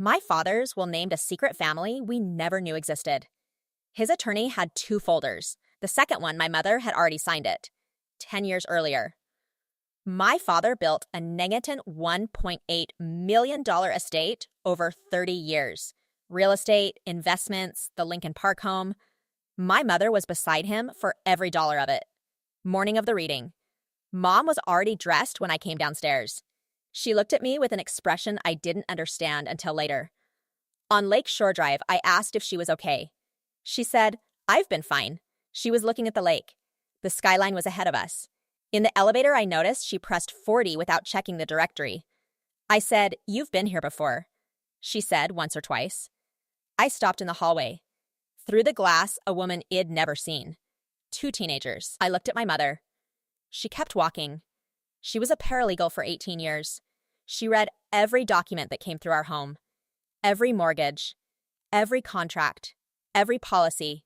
My father's will named a secret family we never knew existed. His attorney had 2 folders. The second one, my mother had already signed it, 10 years earlier. My father built a negative $1.8 million estate over 30 years. Real estate, investments, the Lincoln Park home. My mother was beside him for every dollar of it. Morning of the reading. Mom was already dressed when I came downstairs. She looked at me with an expression I didn't understand until later. On Lake Shore Drive, I asked if she was okay. She said, "I've been fine." She was looking at the lake. The skyline was ahead of us. In the elevator, I noticed she pressed 40 without checking the directory. I said, "You've been here before." She said once or twice. I stopped in the hallway. Through the glass, a woman I'd never seen. 2 teenagers. I looked at my mother. She kept walking. She was a paralegal for 18 years. She read every document that came through our home. Every mortgage. Every contract. Every policy.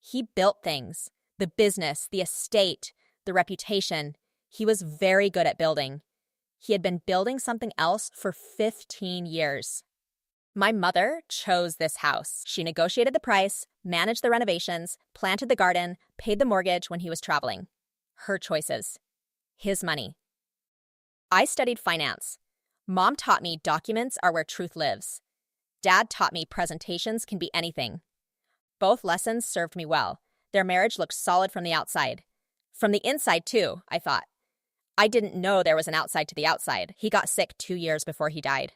He built things. The business, the estate, the reputation. He was very good at building. He had been building something else for 15 years. My mother chose this house. She negotiated the price, managed the renovations, planted the garden, paid the mortgage when he was traveling. Her choices. His money. I studied finance. Mom taught me documents are where truth lives. Dad taught me presentations can be anything. Both lessons served me well. Their marriage looked solid from the outside. From the inside, too, I thought. I didn't know there was an outside to the outside. He got sick 2 years before he died.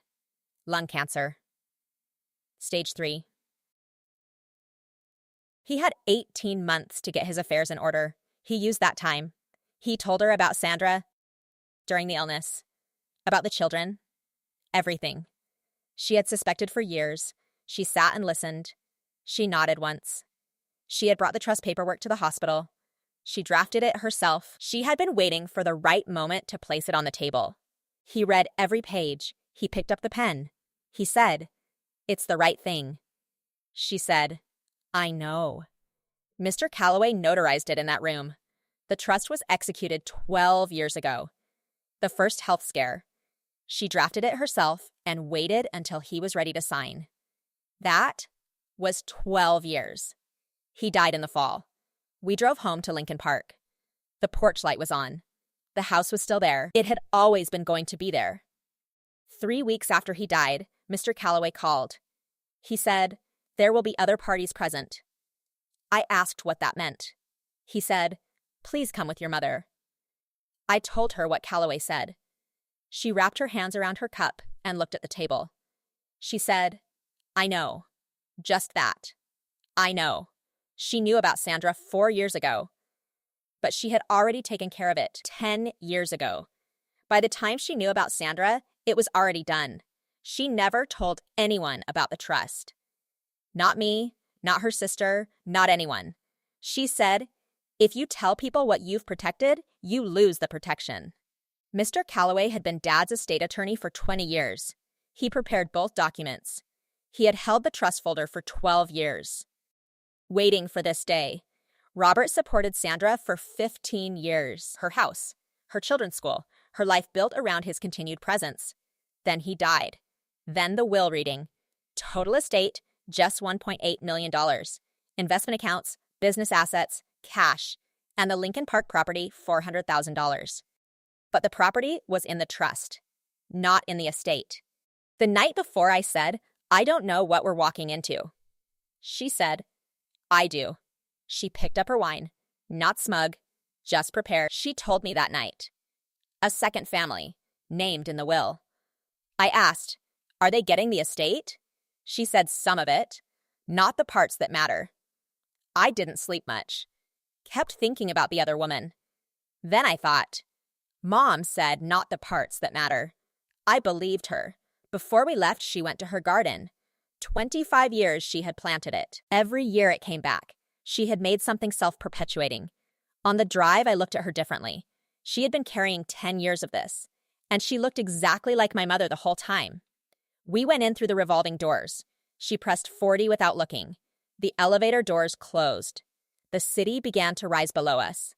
Lung cancer. Stage 3. He had 18 months to get his affairs in order. He used that time. He told her about Sandra during the illness, about the children, everything. She had suspected for years. She sat and listened. She nodded once. She had brought the trust paperwork to the hospital. She drafted it herself. She had been waiting for the right moment to place it on the table. He read every page. He picked up the pen. He said, "It's the right thing." She said, "I know." Mr. Calloway notarized it in that room. The trust was executed 12 years ago. The first health scare. She drafted it herself and waited until he was ready to sign. That was 12 years. He died in the fall. We drove home to Lincoln Park. The porch light was on. The house was still there. It had always been going to be there. 3 weeks after he died, Mr. Calloway called. He said, "There will be other parties present." I asked what that meant. He said, "Please come with your mother." I told her what Calloway said. She wrapped her hands around her cup and looked at the table. She said, "I know." Just that. I know. She knew about Sandra 4 years ago. But she had already taken care of it 10 years ago. By the time she knew about Sandra, it was already done. She never told anyone about the trust. Not me, not her sister, not anyone. She said, "If you tell people what you've protected, you lose the protection." Mr. Calloway had been Dad's estate attorney for 20 years. He prepared both documents. He had held the trust folder for 12 years. Waiting for this day. Robert supported Sandra for 15 years. Her house, her children's school, her life built around his continued presence. Then he died. Then the will reading. Total estate, just $1.8 million. Investment accounts, business assets, cash, and the Lincoln Park property, $400,000. But the property was in the trust, not in the estate. The night before I said, "I don't know what we're walking into." She said, "I do." She picked up her wine, not smug, just prepared. She told me that night. A second family, named in the will. I asked, "Are they getting the estate?" She said some of it, not the parts that matter. I didn't sleep much. Kept thinking about the other woman. Then I thought, Mom said not the parts that matter. I believed her. Before we left, she went to her garden. 25 years she had planted it. Every year it came back. She had made something self-perpetuating. On the drive, I looked at her differently. She had been carrying 10 years of this, and she looked exactly like my mother the whole time. We went in through the revolving doors. She pressed 40 without looking. The elevator doors closed. The city began to rise below us.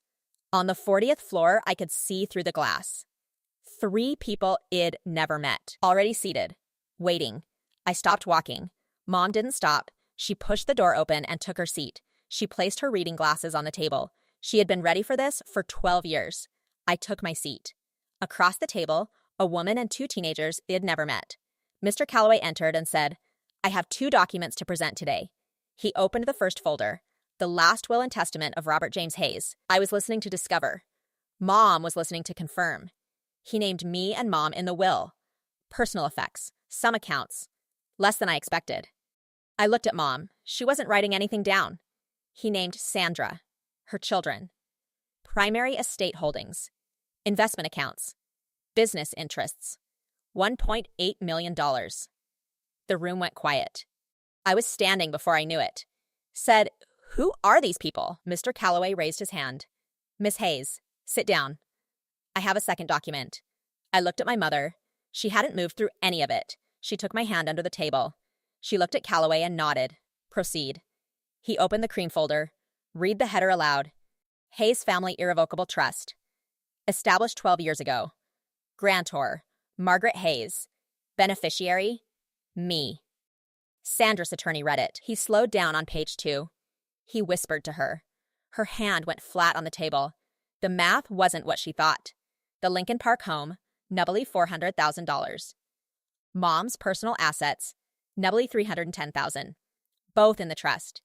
On the 40th floor, I could see through the glass. 3 people I'd never met, already seated, waiting. I stopped walking. Mom didn't stop. She pushed the door open and took her seat. She placed her reading glasses on the table. She had been ready for this for 12 years. I took my seat. Across the table, a woman and 2 teenagers they had never met. Mr. Calloway entered and said, "I have 2 documents to present today." He opened the first folder, the last will and testament of Robert James Hayes. I was listening to discover. Mom was listening to confirm. He named me and Mom in the will. Personal effects, some accounts, less than I expected. I looked at Mom. She wasn't writing anything down. He named Sandra, her children, primary estate holdings, investment accounts, business interests, $1.8 million. The room went quiet. I was standing before I knew it. Said, "Who are these people?" Mr. Calloway raised his hand. "Miss Hayes, sit down. I have a second document." I looked at my mother. She hadn't moved through any of it. She took my hand under the table. She looked at Calloway and nodded. "Proceed." He opened the cream folder. "Read the header aloud. Hayes Family Irrevocable Trust. Established 12 years ago. Grantor, Margaret Hayes. Beneficiary, me." Sandra's attorney read it. He slowed down on page 2. He whispered to her. Her hand went flat on the table. The math wasn't what she thought. The Lincoln Park home, nubbly $400,000. Mom's personal assets, nubbly $310,000. Both in the trust.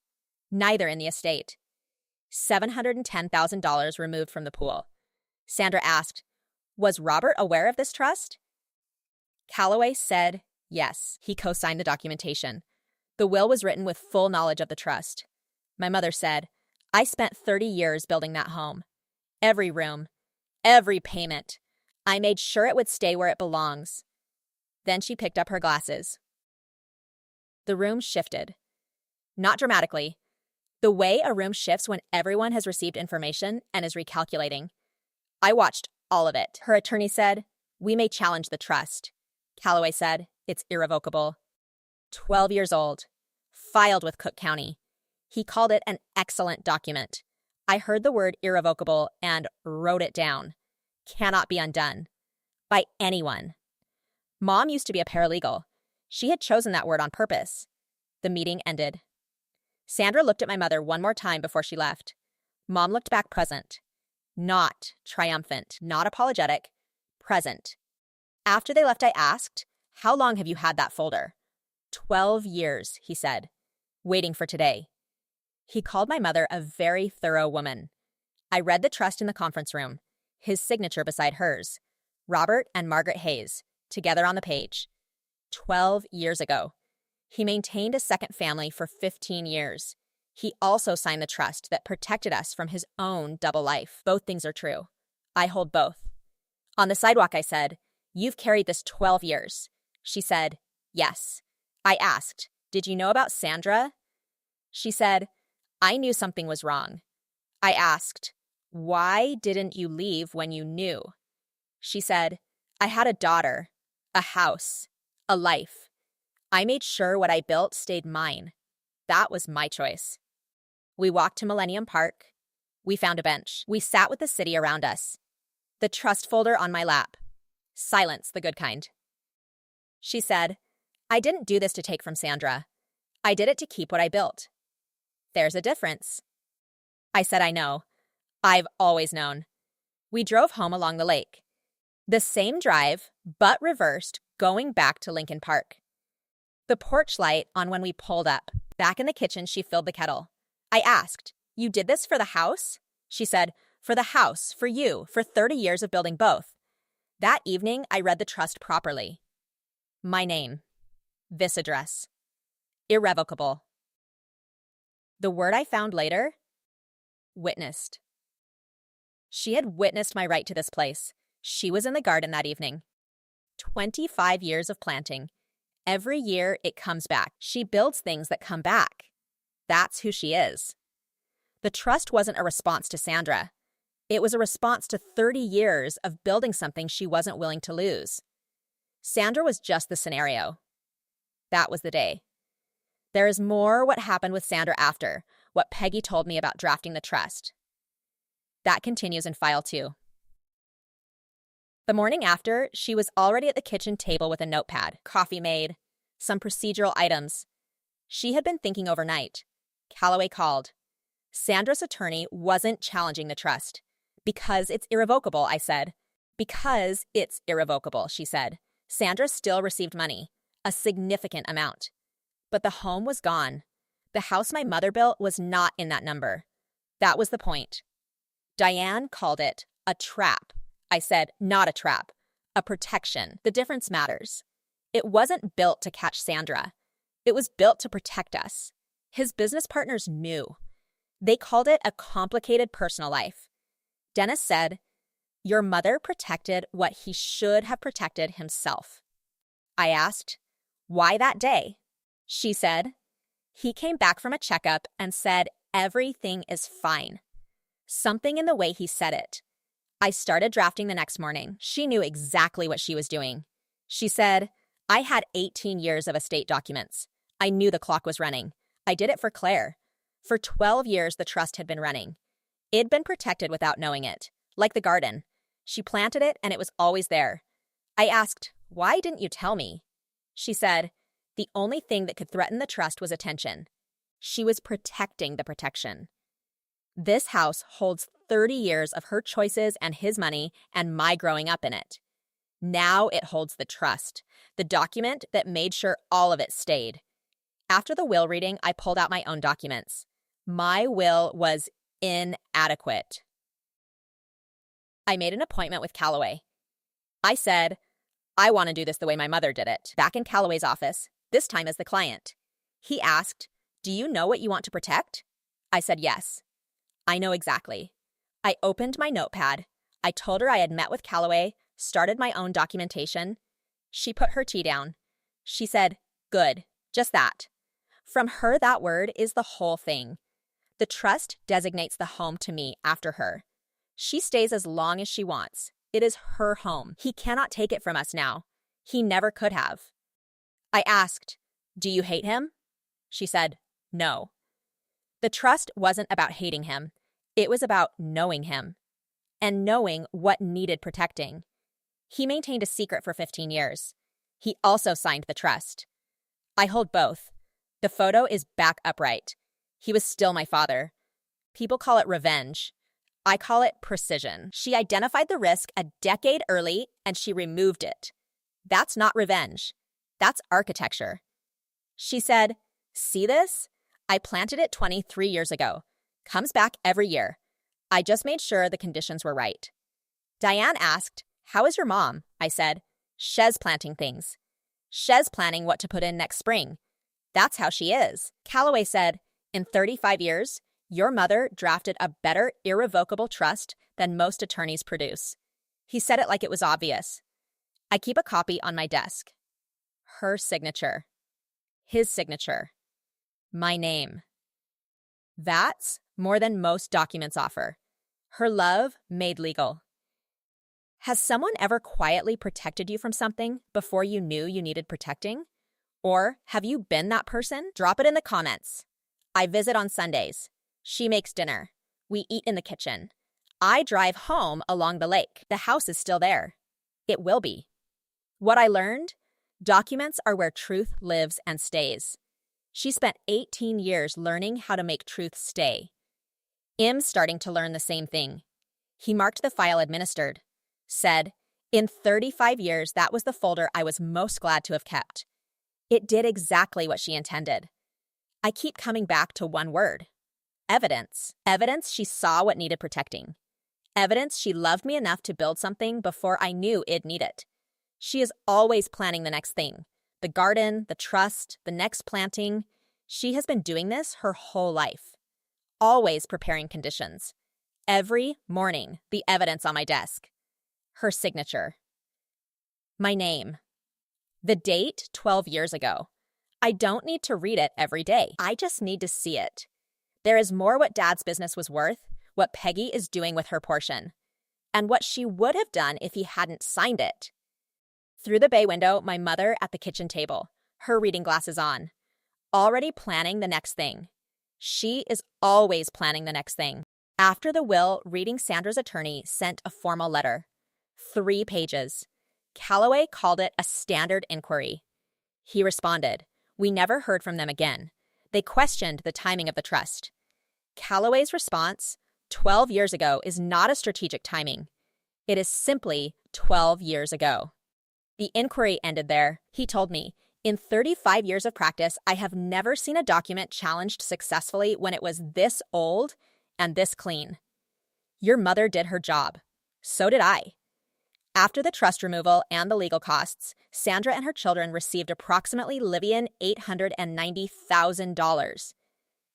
Neither in the estate. $710,000 removed from the pool. Sandra asked, "Was Robert aware of this trust?" Calloway said yes. He co-signed the documentation. The will was written with full knowledge of the trust. My mother said, "I spent 30 years building that home. Every room, every payment. I made sure it would stay where it belongs." Then she picked up her glasses. The room shifted. Not dramatically. The way a room shifts when everyone has received information and is recalculating. I watched all of it. Her attorney said, "We may challenge the trust." Calloway said, "It's irrevocable." 12 years old. Filed with Cook County. He called it an excellent document. I heard the word irrevocable and wrote it down. Cannot be undone. By anyone. Mom used to be a paralegal. She had chosen that word on purpose. The meeting ended. Sandra looked at my mother one more time before she left. Mom looked back present. Not triumphant, not apologetic. Present. After they left, I asked, "How long have you had that folder?" 12 years, he said. Waiting for today. He called my mother a very thorough woman. I read the trust in the conference room. His signature beside hers. Robert and Margaret Hayes, together on the page. 12 years ago. He maintained a second family for 15 years. He also signed the trust that protected us from his own double life. Both things are true. I hold both. On the sidewalk, I said, "You've carried this 12 years. She said, "Yes." I asked, "Did you know about Sandra?" She said, "I knew something was wrong." I asked, "Why didn't you leave when you knew?" She said, "I had a daughter, a house, a life. I made sure what I built stayed mine. That was my choice." We walked to Millennium Park. We found a bench. We sat with the city around us. The trust folder on my lap. Silence, the good kind. She said, "I didn't do this to take from Sandra. I did it to keep what I built." "There's a difference." I said, "I know. I've always known." We drove home along the lake. The same drive, but reversed, going back to Lincoln Park. The porch light on when we pulled up. Back in the kitchen, she filled the kettle. I asked, "You did this for the house?" She said, "For the house, for you, for 30 years of building both." That evening, I read the trust properly. My name. This address. Irrevocable. The word I found later? Witnessed. She had witnessed my right to this place. She was in the garden that evening. 25 years of planting. Every year it comes back. She builds things that come back. That's who she is. The trust wasn't a response to Sandra. It was a response to 30 years of building something she wasn't willing to lose. Sandra was just the scenario. That was the day. There is more what happened with Sandra after, what Peggy told me about drafting the trust. That continues in File 2. The morning after, she was already at the kitchen table with a notepad, coffee made, some procedural items. She had been thinking overnight. Calloway called. Sandra's attorney wasn't challenging the trust. Because it's irrevocable, I said. Because it's irrevocable, she said. Sandra still received money, a significant amount. But the home was gone. The house my mother built was not in that number. That was the point. Diane called it a trap. I said, not a trap, a protection. The difference matters. It wasn't built to catch Sandra. It was built to protect us. His business partners knew. They called it a complicated personal life. Dennis said, your mother protected what he should have protected himself. I asked, why that day? She said, he came back from a checkup and said everything is fine. Something in the way he said it. I started drafting the next morning. She knew exactly what she was doing. She said, I had 18 years of estate documents. I knew the clock was running. I did it for Claire. For 12 years, the trust had been running. It'd been protected without knowing it, like the garden. She planted it and it was always there. I asked, why didn't you tell me? She said, the only thing that could threaten the trust was attention. She was protecting the protection. This house holds 30 years of her choices and his money and my growing up in it. Now it holds the trust, the document that made sure all of it stayed. After the will reading, I pulled out my own documents. My will was inadequate. I made an appointment with Calloway. I said, I want to do this the way my mother did it. Back in Calloway's office, this time as the client. He asked, do you know what you want to protect? I said yes. I know exactly. I opened my notepad. I told her I had met with Calloway, started my own documentation. She put her tea down. She said, good, just that. From her, that word is the whole thing. The trust designates the home to me after her. She stays as long as she wants. It is her home. He cannot take it from us now. He never could have. I asked, do you hate him? She said, no. The trust wasn't about hating him. It was about knowing him and knowing what needed protecting. He maintained a secret for 15 years. He also signed the trust. I hold both. The photo is back upright. He was still my father. People call it revenge. I call it precision. She identified the risk a decade early and she removed it. That's not revenge. That's architecture. She said, see this? I planted it 23 years ago. Comes back every year. I just made sure the conditions were right. Diane asked, how is your mom? I said, she's planting things. She's planning what to put in next spring. That's how she is. Calloway said, in 35 years, your mother drafted a better irrevocable trust than most attorneys produce. He said it like it was obvious. I keep a copy on my desk. Her signature. His signature. My name. That's more than most documents offer. Her love made legal. Has someone ever quietly protected you from something before you knew you needed protecting? Or have you been that person? Drop it in the comments. I visit on Sundays. She makes dinner. We eat in the kitchen. I drive home along the lake. The house is still there. It will be. What I learned? Documents are where truth lives and stays. She spent 18 years learning how to make truth stay. Im's starting to learn the same thing. He marked the file administered. Said, in 35 years, that was the folder I was most glad to have kept. It did exactly what she intended. I keep coming back to one word. Evidence. Evidence she saw what needed protecting. Evidence she loved me enough to build something before I knew it'd need it. She is always planning the next thing. The garden, the trust, the next planting. She has been doing this her whole life. Always preparing conditions. Every morning, the evidence on my desk. Her signature. My name. The date, 12 years ago. I don't need to read it every day. I just need to see it. There is more what Dad's business was worth, what Peggy is doing with her portion, and what she would have done if he hadn't signed it. Through the bay window, my mother at the kitchen table, her reading glasses on, already planning the next thing. She is always planning the next thing. After the will, reading Sandra's attorney sent a formal letter. 3 pages. Calloway called it a standard inquiry. He responded, "We never heard from them again. They questioned the timing of the trust." Calloway's response, 12 years ago, is not a strategic timing. It is simply 12 years ago. The inquiry ended there. He told me, "In 35 years of practice, I have never seen a document challenged successfully when it was this old and this clean. Your mother did her job. So did I." After the trust removal and the legal costs, Sandra and her children received approximately Livian $890,000.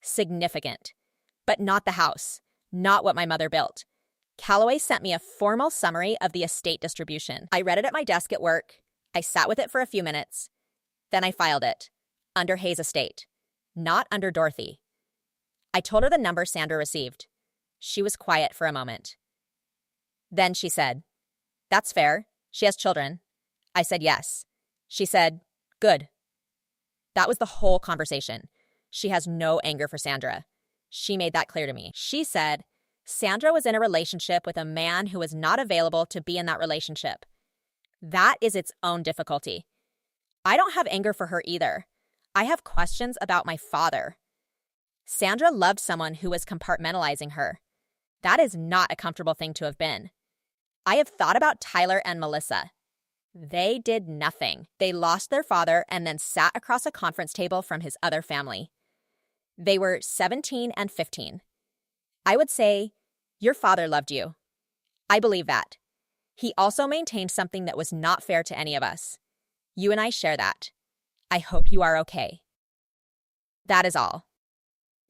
Significant. But not the house. Not what my mother built. Calloway sent me a formal summary of the estate distribution. I read it at my desk at work. I sat with it for a few minutes. Then I filed it. Under Hayes' estate. Not under Dorothy. I told her the number Sandra received. She was quiet for a moment. Then she said, "That's fair. She has children." I said yes. She said, "Good." That was the whole conversation. She has no anger for Sandra. She made that clear to me. She said, Sandra was in a relationship with a man who was not available to be in that relationship. That is its own difficulty. I don't have anger for her either. I have questions about my father. Sandra loved someone who was compartmentalizing her. That is not a comfortable thing to have been. I have thought about Tyler and Melissa. They did nothing. They lost their father and then sat across a conference table from his other family. They were 17 and 15. I would say, your father loved you. I believe that. He also maintained something that was not fair to any of us. You and I share that. I hope you are okay. That is all.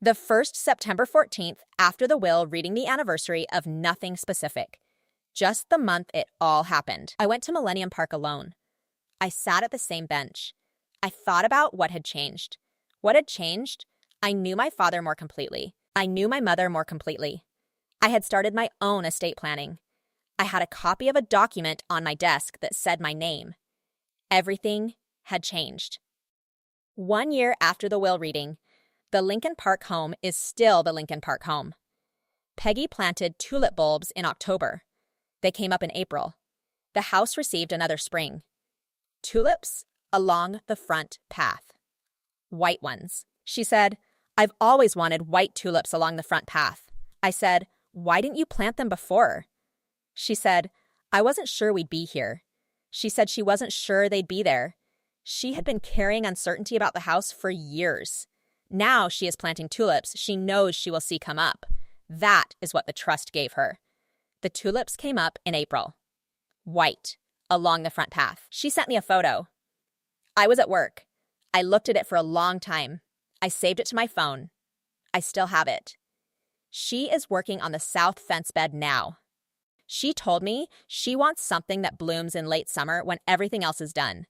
The first September 14th, after the will, reading the anniversary of nothing specific. Just the month it all happened. I went to Millennium Park alone. I sat at the same bench. I thought about what had changed. What had changed? I knew my father more completely. I knew my mother more completely. I had started my own estate planning. I had a copy of a document on my desk that said my name. Everything had changed. 1 year after the will reading, the Lincoln Park home is still the Lincoln Park home. Peggy planted tulip bulbs in October. They came up in April. The house received another spring. Tulips along the front path. White ones. She said, "I've always wanted white tulips along the front path." I said, "Why didn't you plant them before?" She said, "I wasn't sure we'd be here." She said she wasn't sure they'd be there. She had been carrying uncertainty about the house for years. Now she is planting tulips she knows she will see come up. That is what the trust gave her. The tulips came up in April. White, along the front path. She sent me a photo. I was at work. I looked at it for a long time. I saved it to my phone. I still have it. She is working on the south fence bed now. She told me she wants something that blooms in late summer when everything else is done.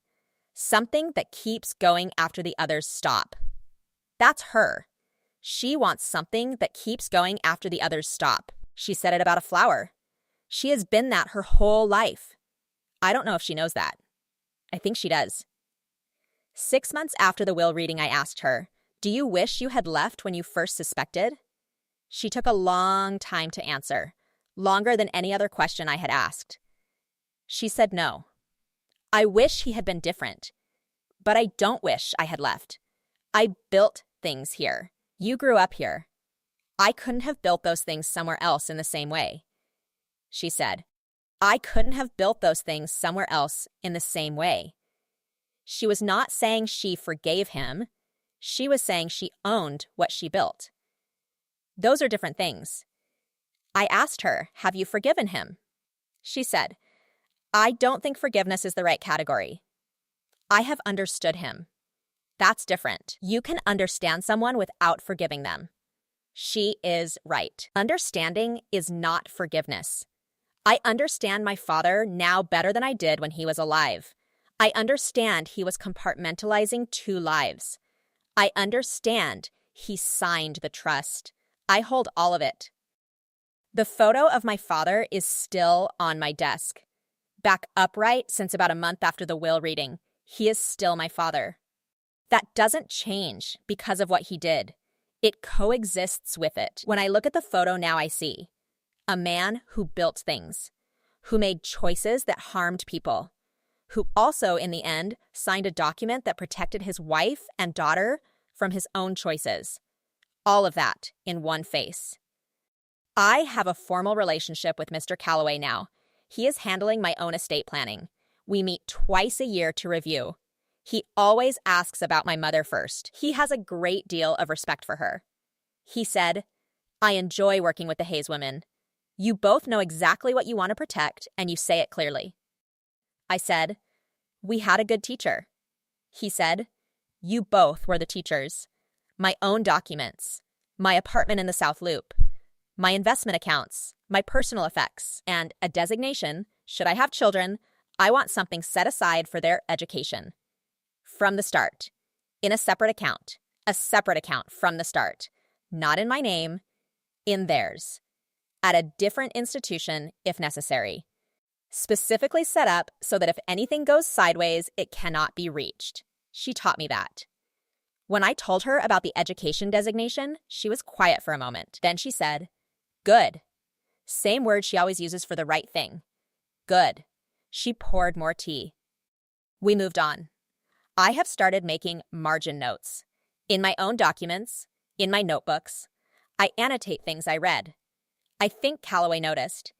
Something that keeps going after the others stop. That's her. She wants something that keeps going after the others stop. She said it about a flower. She has been that her whole life. I don't know if she knows that. I think she does. 6 months after the will reading, I asked her, "Do you wish you had left when you first suspected?" She took a long time to answer, longer than any other question I had asked. She said no. I wish he had been different, but I don't wish I had left. I built things here. You grew up here. I couldn't have built those things somewhere else in the same way. She said, I couldn't have built those things somewhere else in the same way. She was not saying she forgave him. She was saying she owned what she built. Those are different things. I asked her, "Have you forgiven him?" She said, "I don't think forgiveness is the right category. I have understood him. That's different. You can understand someone without forgiving them." She is right. Understanding is not forgiveness. I understand my father now better than I did when he was alive. I understand he was compartmentalizing 2 lives. I understand he signed the trust. I hold all of it. The photo of my father is still on my desk. Back upright since about a month after the will reading. He is still my father. That doesn't change because of what he did. It coexists with it. When I look at the photo now, I see a man who built things, who made choices that harmed people, who also, in the end, signed a document that protected his wife and daughter from his own choices. All of that in one face. I have a formal relationship with Mr. Calloway now. He is handling my own estate planning. We meet twice a year to review. He always asks about my mother first. He has a great deal of respect for her. He said, "I enjoy working with the Hayes women. You both know exactly what you want to protect, and you say it clearly." I said, "We had a good teacher." He said, "You both were the teachers. My own documents, my apartment in the South Loop, my investment accounts, my personal effects, and a designation, should I have children, I want something set aside for their education. From the start, in a separate account from the start, not in my name, in theirs, at a different institution if necessary, specifically set up so that if anything goes sideways, it cannot be reached." She taught me that. When I told her about the education designation, she was quiet for a moment. Then she said, "Good." Same word she always uses for the right thing. Good. She poured more tea. We moved on. I have started making margin notes. In my own documents, in my notebooks, I annotate things I read. I think Calloway noticed.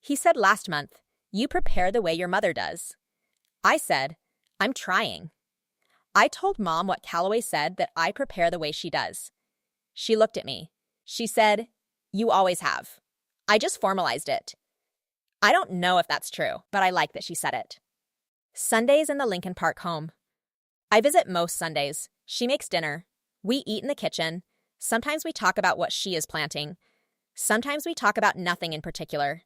He said last month, "You prepare the way your mother does." I said, "I'm trying." I told Mom what Calloway said, that I prepare the way she does. She looked at me. She said, "You always have. I just formalized it." I don't know if that's true, but I like that she said it. Sundays in the Lincoln Park home. I visit most Sundays. She makes dinner. We eat in the kitchen. Sometimes we talk about what she is planting. Sometimes we talk about nothing in particular.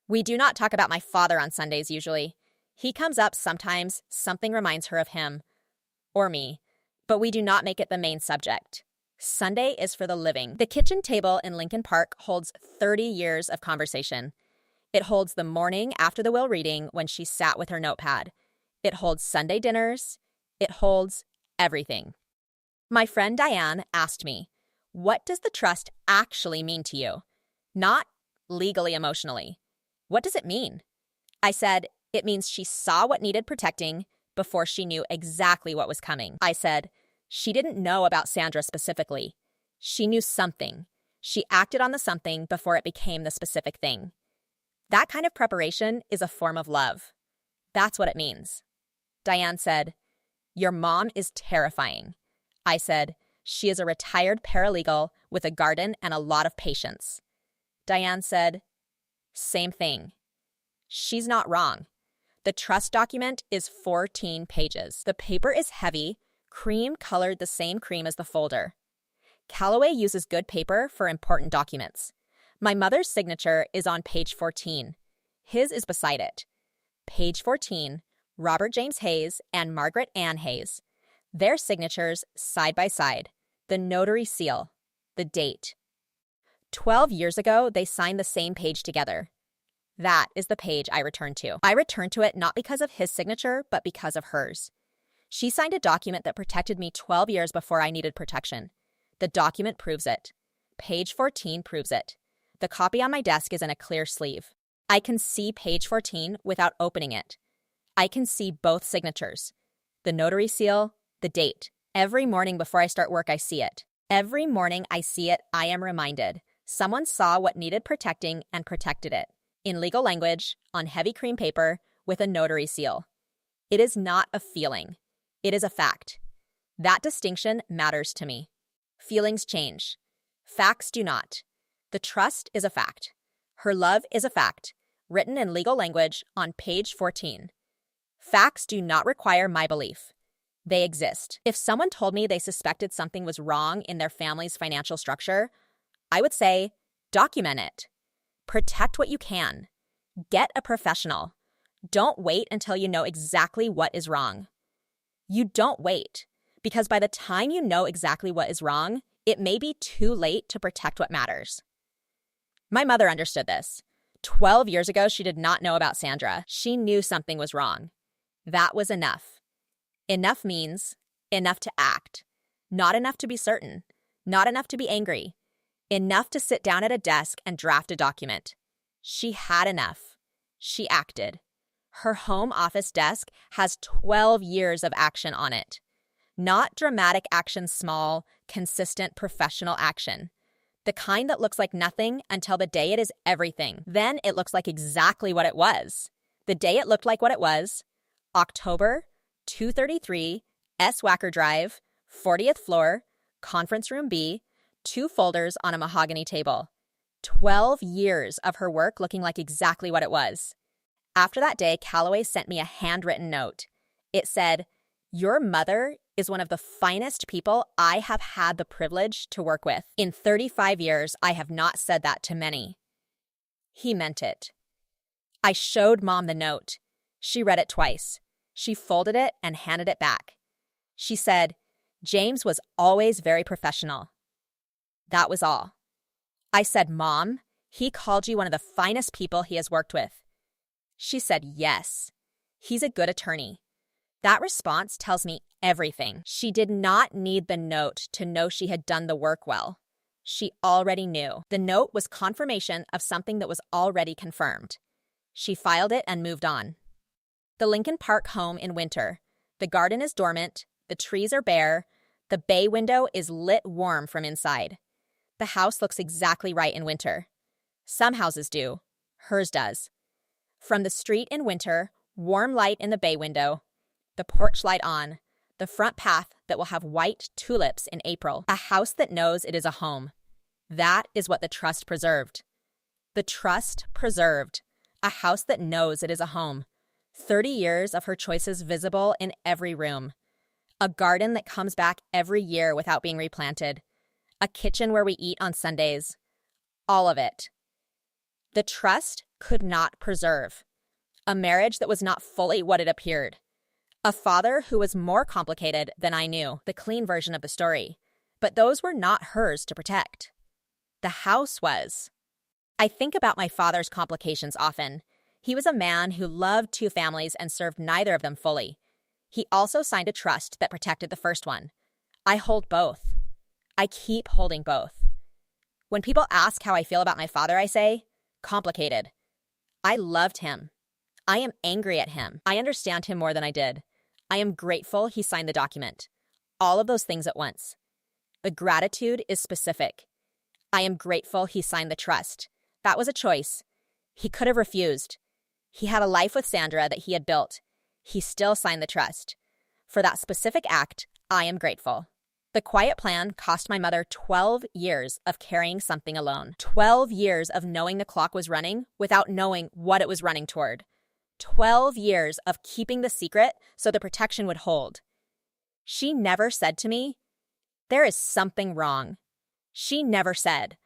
We do not talk about my father on Sundays usually. He comes up sometimes, something reminds her of him. Or me. But we do not make it the main subject. Sunday is for the living. The kitchen table in Lincoln Park holds 30 years of conversation. It holds the morning after the will reading when she sat with her notepad. It holds Sunday dinners. It holds everything. My friend Diane asked me, "What does the trust actually mean to you? Not legally, emotionally. What does it mean?" I said, "It means she saw what needed protecting before she knew exactly what was coming." I said, "She didn't know about Sandra specifically. She knew something. She acted on the something before it became the specific thing. That kind of preparation is a form of love. That's what it means." Diane said, "Your mom is terrifying." I said, "She is a retired paralegal with a garden and a lot of patience." Diane said, "Same thing." She's not wrong. The trust document is 14 pages. The paper is heavy, cream colored the same cream as the folder. Calloway uses good paper for important documents. My mother's signature is on page 14. His is beside it. Page 14, Robert James Hayes and Margaret Ann Hayes. Their signatures side by side. The notary seal. The date. 12 years ago, they signed the same page together. That is the page I return to. I return to it not because of his signature, but because of hers. She signed a document that protected me 12 years before I needed protection. The document proves it. Page 14 proves it. The copy on my desk is in a clear sleeve. I can see page 14 without opening it. I can see both signatures. The notary seal, the date. Every morning before I start work, I see it. Every morning I see it, I am reminded. Someone saw what needed protecting and protected it. In legal language, on heavy cream paper, with a notary seal. It is not a feeling. It is a fact. That distinction matters to me. Feelings change. Facts do not. The trust is a fact. Her love is a fact, written in legal language on page 14. Facts do not require my belief. They exist. If someone told me they suspected something was wrong in their family's financial structure, I would say, document it. Protect what you can. Get a professional. Don't wait until you know exactly what is wrong. You don't wait, because by the time you know exactly what is wrong, it may be too late to protect what matters. My mother understood this. 12 years ago, she did not know about Sandra. She knew something was wrong. That was enough. Enough means enough to act. Not enough to be certain. Not enough to be angry. Enough to sit down at a desk and draft a document. She had enough. She acted. Her home office desk has 12 years of action on it. Not dramatic action, small, consistent, professional action. The kind that looks like nothing until the day it is everything. Then it looks like exactly what it was. The day it looked like what it was, October, 233, S. Wacker Drive, 40th floor, conference room B, 2 folders on a mahogany table. 12 years of her work looking like exactly what it was. After that day, Calloway sent me a handwritten note. It said, "Your mother is one of the finest people I have had the privilege to work with. In 35 years, I have not said that to many." He meant it. I showed Mom the note. She read it twice. She folded it and handed it back. She said, "James was always very professional." That was all. I said, "Mom, he called you one of the finest people he has worked with." She said, "Yes. He's a good attorney." That response tells me everything. She did not need the note to know she had done the work well. She already knew. The note was confirmation of something that was already confirmed. She filed it and moved on. The Lincoln Park home in winter. The garden is dormant. The trees are bare. The bay window is lit warm from inside. The house looks exactly right in winter. Some houses do. Hers does. From the street in winter, warm light in the bay window, the porch light on, the front path that will have white tulips in April. A house that knows it is a home. That is what the trust preserved. The trust preserved. A house that knows it is a home. 30 years of her choices visible in every room. A garden that comes back every year without being replanted. A kitchen where we eat on Sundays. All of it. The trust could not preserve. A marriage that was not fully what it appeared. A father who was more complicated than I knew, the clean version of the story. But those were not hers to protect. The house was. I think about my father's complications often. He was a man who loved 2 families and served neither of them fully. He also signed a trust that protected the first one. I hold both. I keep holding both. When people ask how I feel about my father, I say, complicated. I loved him. I am angry at him. I understand him more than I did. I am grateful he signed the document. All of those things at once. The gratitude is specific. I am grateful he signed the trust. That was a choice. He could have refused. He had a life with Sandra that he had built. He still signed the trust. For that specific act, I am grateful. The quiet plan cost my mother 12 years of carrying something alone. 12 years of knowing the clock was running without knowing what it was running toward. 12 years of keeping the secret so the protection would hold. She never said to me, "There is something wrong." She never said,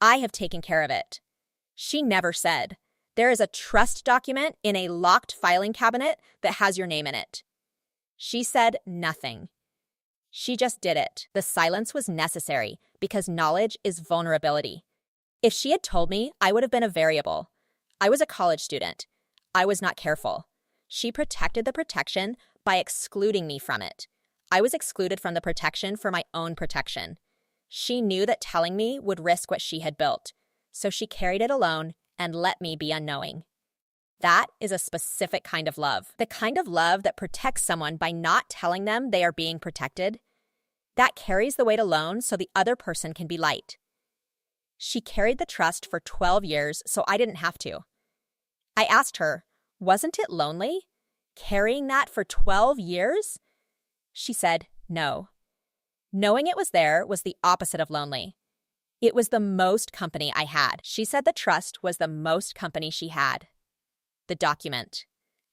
"I have taken care of it." She never said, "There is a trust document in a locked filing cabinet that has your name in it." She said nothing. She just did it. The silence was necessary because knowledge is vulnerability. If she had told me, I would have been a variable. I was a college student. I was not careful. She protected the protection by excluding me from it. I was excluded from the protection for my own protection. She knew that telling me would risk what she had built, so she carried it alone and let me be unknowing. That is a specific kind of love. The kind of love that protects someone by not telling them they are being protected. That carries the weight alone so the other person can be light. She carried the trust for 12 years, so I didn't have to. I asked her, wasn't it lonely? Carrying that for 12 years? She said, no. Knowing it was there was the opposite of lonely. It was the most company I had. She said the trust was the most company she had. The document.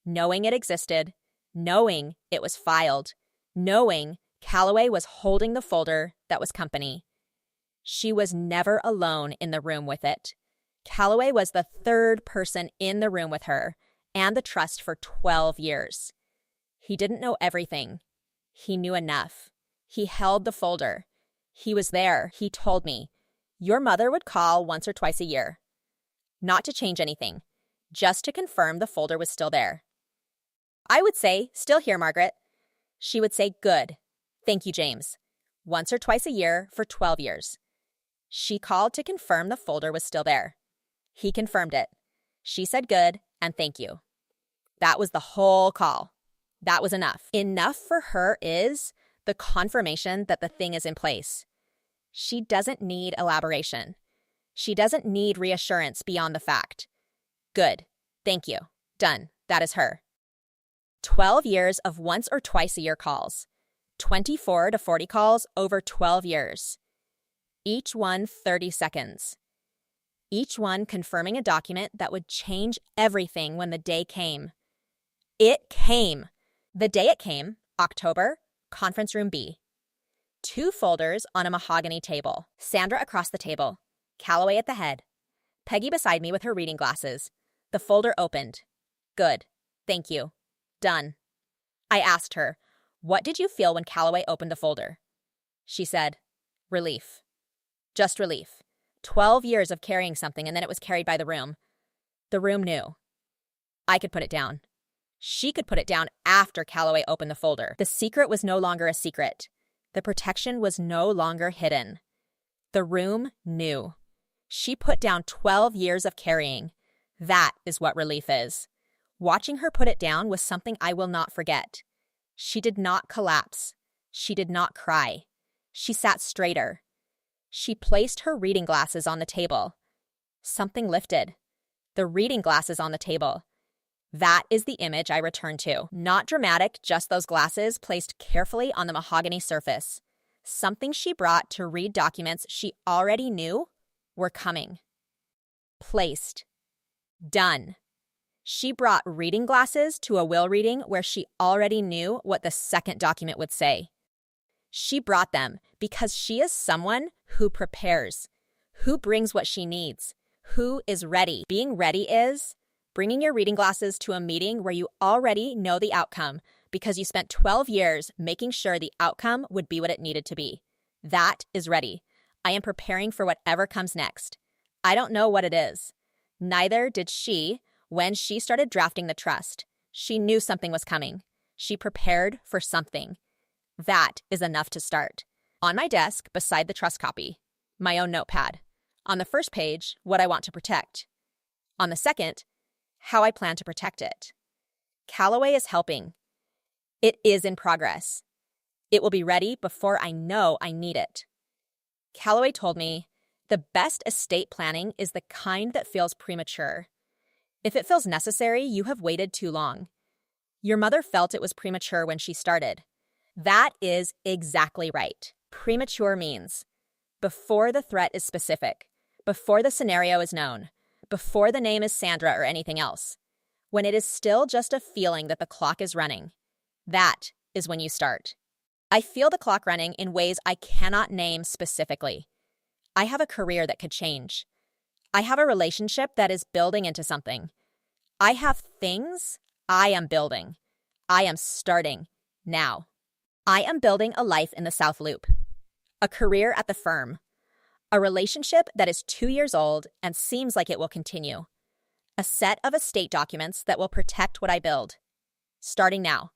Knowing it existed, knowing it was filed, knowing Calloway was holding the folder that was company. She was never alone in the room with it. Calloway was the third person in the room with her and the trust for 12 years. He didn't know everything. He knew enough. He held the folder. He was there. He told me, your mother would call once or twice a year. Not to change anything, just to confirm the folder was still there. I would say, still here, Margaret. She would say, good. Thank you, James. Once or twice a year for 12 years. She called to confirm the folder was still there. He confirmed it. She said good and thank you. That was the whole call. That was enough. Enough for her is the confirmation that the thing is in place. She doesn't need elaboration. She doesn't need reassurance beyond the fact. Good. Thank you. Done. That is her. 12 years of once or twice a year calls. 24 to 40 calls over 12 years. Each one 30 seconds. Each one confirming a document that would change everything when the day came. It came. The day it came, October, conference room B. 2 folders on a mahogany table. Sandra across the table. Calloway at the head. Peggy beside me with her reading glasses. The folder opened. Good. Thank you. Done. I asked her, what did you feel when Calloway opened the folder? She said, relief. Just relief. 12 years of carrying something and then it was carried by the room. The room knew. I could put it down. She could put it down after Calloway opened the folder. The secret was no longer a secret. The protection was no longer hidden. The room knew. She put down 12 years of carrying. That is what relief is. Watching her put it down was something I will not forget. She did not collapse. She did not cry. She sat straighter. She placed her reading glasses on the table. Something lifted. The reading glasses on the table. That is the image I return to. Not dramatic, just those glasses placed carefully on the mahogany surface. Something she brought to read documents she already knew were coming. Placed. Done. She brought reading glasses to a will reading where she already knew what the second document would say. She brought them because she is someone who prepares, who brings what she needs, who is ready. Being ready is bringing your reading glasses to a meeting where you already know the outcome because you spent 12 years making sure the outcome would be what it needed to be. That is ready. I am preparing for whatever comes next. I don't know what it is. Neither did she when she started drafting the trust. She knew something was coming. She prepared for something. That is enough to start. On my desk, beside the trust copy, my own notepad. On the first page, what I want to protect. On the second, how I plan to protect it. Calloway is helping. It is in progress. It will be ready before I know I need it. Calloway told me, the best estate planning is the kind that feels premature. If it feels necessary, you have waited too long. Your mother felt it was premature when she started. That is exactly right. Premature means before the threat is specific, before the scenario is known, before the name is Sandra or anything else. When it is still just a feeling that the clock is running, that is when you start. I feel the clock running in ways I cannot name specifically. I have a career that could change. I have a relationship that is building into something. I have things I am building. I am starting now. I am building a life in the South Loop, a career at the firm, a relationship that is 2 years old and seems like it will continue, a set of estate documents that will protect what I build, starting now.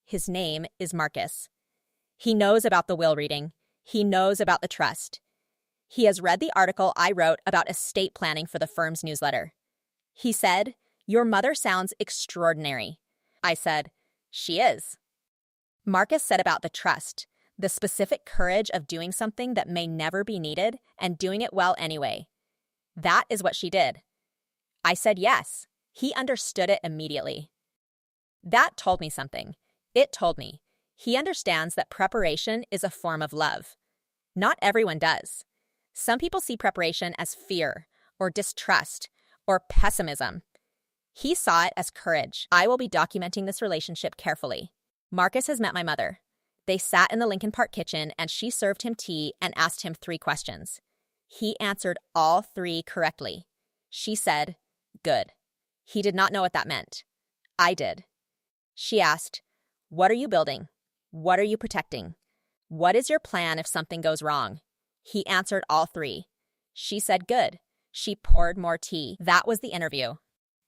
His name is Marcus. He knows about the will reading. He knows about the trust. He has read the article I wrote about estate planning for the firm's newsletter. He said, "Your mother sounds extraordinary." I said, "She is." Marcus said about the trust, the specific courage of doing something that may never be needed and doing it well anyway. That is what she did. I said yes. He understood it immediately. That told me something. It told me he understands that preparation is a form of love. Not everyone does. Some people see preparation as fear or distrust or pessimism. He saw it as courage. I will be documenting this relationship carefully. Marcus has met my mother. They sat in the Lincoln Park kitchen and she served him tea and asked him 3 questions. He answered all 3 correctly. She said, "Good." He did not know what that meant. I did. She asked, "What are you building? What are you protecting? What is your plan if something goes wrong?" He answered all 3. She said, "Good." She poured more tea. That was the interview.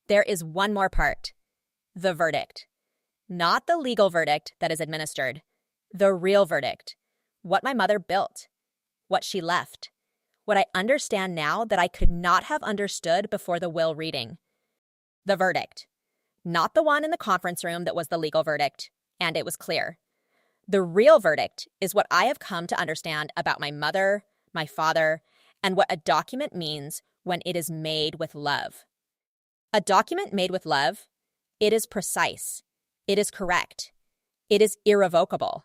There is one more part. The verdict. Not the legal verdict that is administered. The real verdict. What my mother built. What she left. What I understand now that I could not have understood before the will reading. The verdict. not the one in the conference room that was the legal verdict, and it was clear. The real verdict is what I have come to understand about my mother, my father, and what a document means when it is made with love. A document made with love, it is precise, it is correct, it is irrevocable.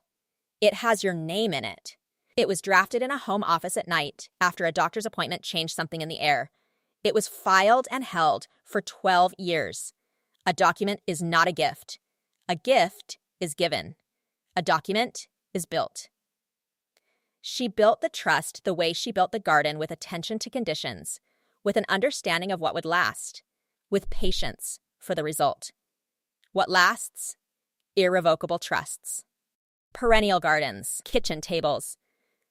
It has your name in it. It was drafted in a home office at night after a doctor's appointment changed something in the air. It was filed and held for 12 years. A document is not a gift. A gift is given. A document is built. She built the trust the way she built the garden, with attention to conditions, with an understanding of what would last, with patience for the result. What lasts? Irrevocable trusts. Perennial gardens, kitchen tables,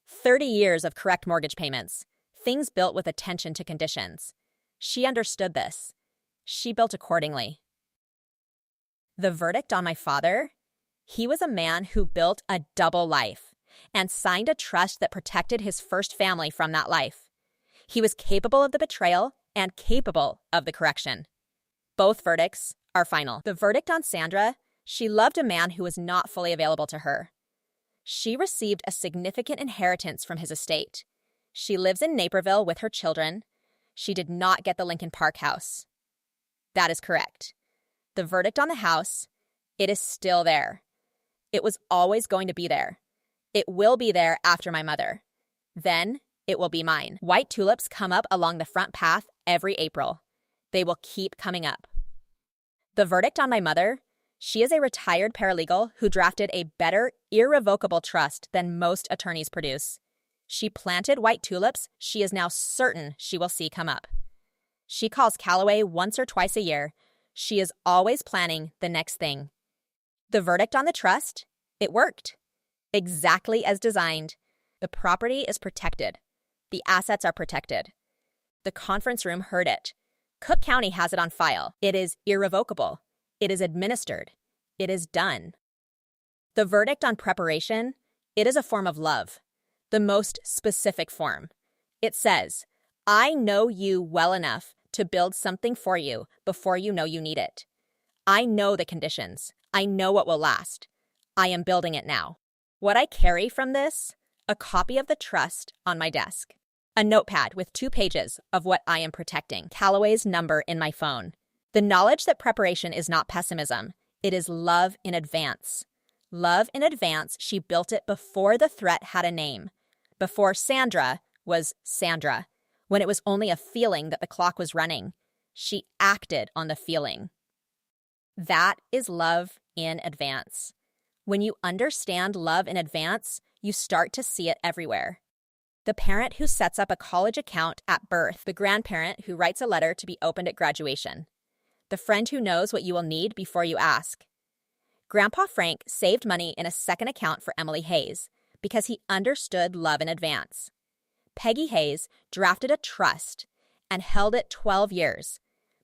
30 years of correct mortgage payments, things built with attention to conditions. She understood this. She built accordingly. The verdict on my father? He was a man who built a double life and signed a trust that protected his first family from that life. He was capable of the betrayal and capable of the correction. Both verdicts are final. The verdict on Sandra: she loved a man who was not fully available to her. She received a significant inheritance from his estate. She lives in Naperville with her children. She did not get the Lincoln Park house. That is correct. The verdict on the house: it is still there. It was always going to be there. It will be there after my mother. Then it will be mine. White tulips come up along the front path every April. They will keep coming up. The verdict on my mother: she is a retired paralegal who drafted a better, irrevocable trust than most attorneys produce. She planted white tulips she is now certain she will see come up. She calls Callaway once or twice a year. She is always planning the next thing. The verdict on the trust: it worked. Exactly as designed. The property is protected. The assets are protected. The conference room heard it. Cook County has it on file. It is irrevocable. It is administered. It is done. The verdict on preparation: it is a form of love, the most specific form. It says, I know you well enough to build something for you before you know you need it. I know the conditions. I know what will last. I am building it now. What I carry from this: a copy of the trust on my desk, a notepad with 2 pages of what I am protecting, Callaway's number in my phone. The knowledge that preparation is not pessimism. It is love in advance. Love in advance. She built it before the threat had a name, before Sandra was Sandra, when it was only a feeling that the clock was running. She acted on the feeling. That is love in advance. When you understand love in advance, you start to see it everywhere. The parent who sets up a college account at birth, the grandparent who writes a letter to be opened at graduation, the friend who knows what you will need before you ask. Grandpa Frank saved money in a second account for Emily Hayes because he understood love in advance. Peggy Hayes drafted a trust and held it 12 years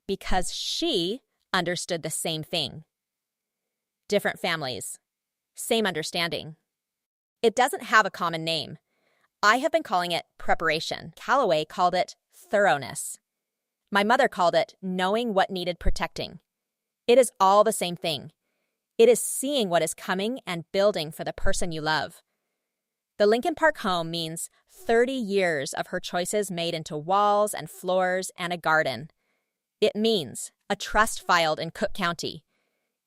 because she understood the same thing. Different families, same understanding. It doesn't have a common name. I have been calling it preparation. Callaway called it thoroughness. My mother called it knowing what needed protecting. It is all the same thing. It is seeing what is coming and building for the person you love. The Lincoln Park home means 30 years of her choices made into walls and floors and a garden. It means a trust filed in Cook County.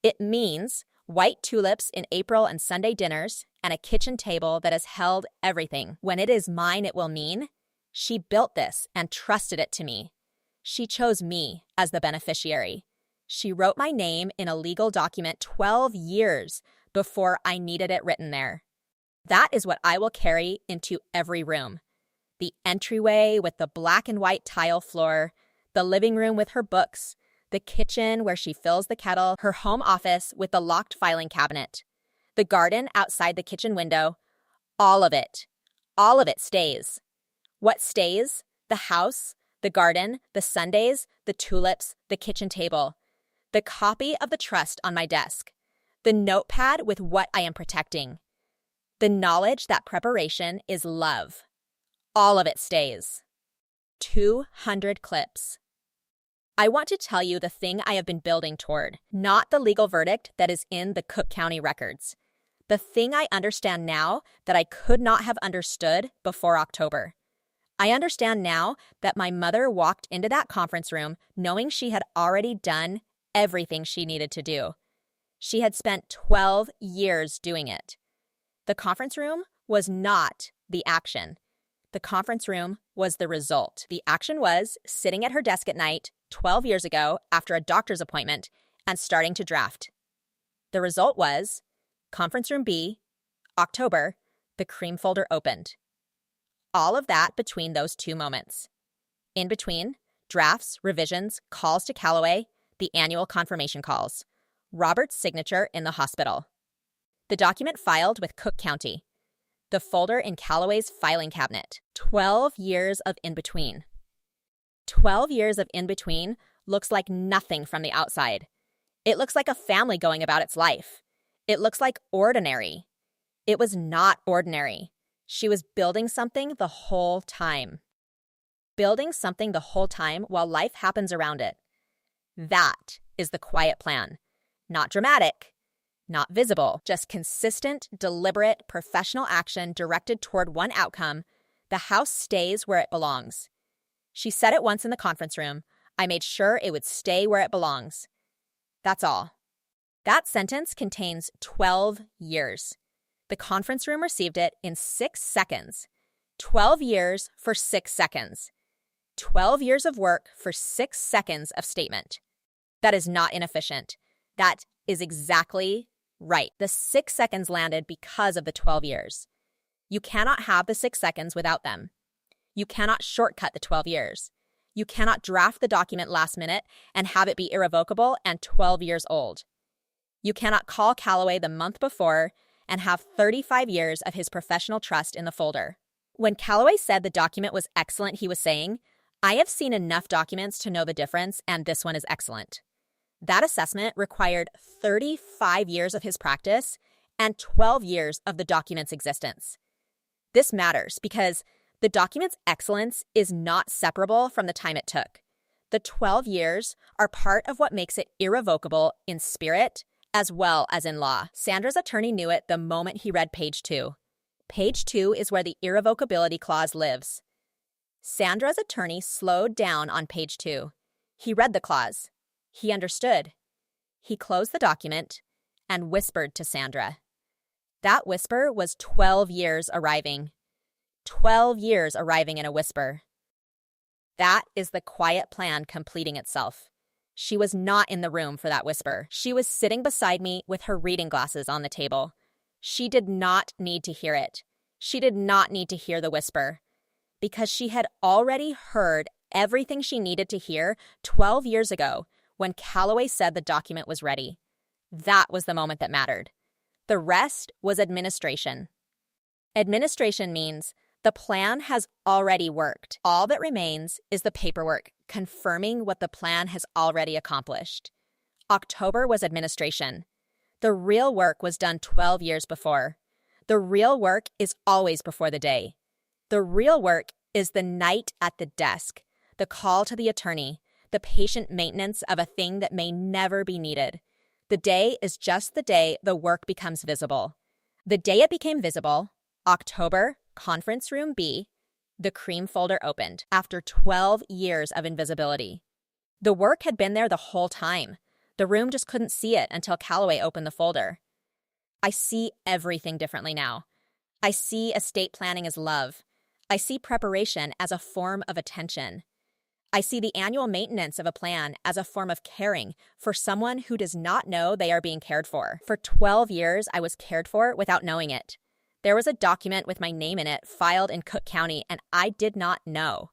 It means white tulips in April and Sunday dinners and a kitchen table that has held everything. When it is mine, it will mean she built this and trusted it to me. She chose me as the beneficiary. She wrote my name in a legal document 12 years before I needed it written there. That is what I will carry into every room. The entryway with the black and white tile floor, the living room with her books, the kitchen where she fills the kettle, her home office with the locked filing cabinet, the garden outside the kitchen window. All of it stays. What stays? The house, the garden, the Sundays, the tulips, the kitchen table, the copy of the trust on my desk, the notepad with what I am protecting, the knowledge that preparation is love. All of it stays. 200 clips. I want to tell you the thing I have been building toward, not the legal verdict that is in the Cook County records. The thing I understand now that I could not have understood before October. I understand now that my mother walked into that conference room knowing she had already done everything she needed to do. She had spent 12 years doing it. The conference room was not the action. The conference room was the result. The action was sitting at her desk at night 12 years ago after a doctor's appointment and starting to draft. The result was Conference Room B, October, the cream folder opened. All of that between those two moments. In between, drafts, revisions, calls to Callaway, the annual confirmation calls. Robert's signature in the hospital. The document filed with Cook County. The folder in Callaway's filing cabinet. 12 years of in-between. 12 years of in-between looks like nothing from the outside. It looks like a family going about its life. It looks like ordinary. It was not ordinary. She was building something the whole time. Building something the whole time while life happens around it. That is the quiet plan. Not dramatic, not visible, just consistent, deliberate, professional action directed toward one outcome. The house stays where it belongs. She said it once in the conference room. I made sure it would stay where it belongs. That's all. That sentence contains 12 years. The conference room received it in 6 seconds. 12 years for 6 seconds. 12 years of work for 6 seconds of statement. That is not inefficient. That is exactly right. The 6 seconds landed because of the 12 years. You cannot have the 6 seconds without them. You cannot shortcut the 12 years. You cannot draft the document last minute and have it be irrevocable and 12 years old. You cannot call Callaway the month before and have 35 years of his professional trust in the folder. When Callaway said the document was excellent, he was saying, I have seen enough documents to know the difference, and this one is excellent. That assessment required 35 years of his practice and 12 years of the document's existence. This matters because the document's excellence is not separable from the time it took. The 12 years are part of what makes it irrevocable in spirit as well as in law. Sandra's attorney knew it the moment he read page 2. Page 2 is where the irrevocability clause lives. Sandra's attorney slowed down on page 2. He read the clause. He understood. He closed the document and whispered to Sandra. That whisper was 12 years arriving. 12 years arriving in a whisper. That is the quiet plan completing itself. She was not in the room for that whisper. She was sitting beside me with her reading glasses on the table. She did not need to hear it. She did not need to hear the whisper. Because she had already heard everything she needed to hear 12 years ago when Callaway said the document was ready. That was the moment that mattered. The rest was administration. Administration means the plan has already worked. All that remains is the paperwork confirming what the plan has already accomplished. October was administration. The real work was done 12 years before. The real work is always before the day. The real work is the night at the desk, the call to the attorney, the patient maintenance of a thing that may never be needed. The day is just the day the work becomes visible. The day it became visible, October, Conference Room B, the cream folder opened after 12 years of invisibility. The work had been there the whole time. The room just couldn't see it until Callaway opened the folder. I see everything differently now. I see estate planning as love. I see preparation as a form of attention. I see the annual maintenance of a plan as a form of caring for someone who does not know they are being cared for. For 12 years, I was cared for without knowing it. There was a document with my name in it filed in Cook County, and I did not know.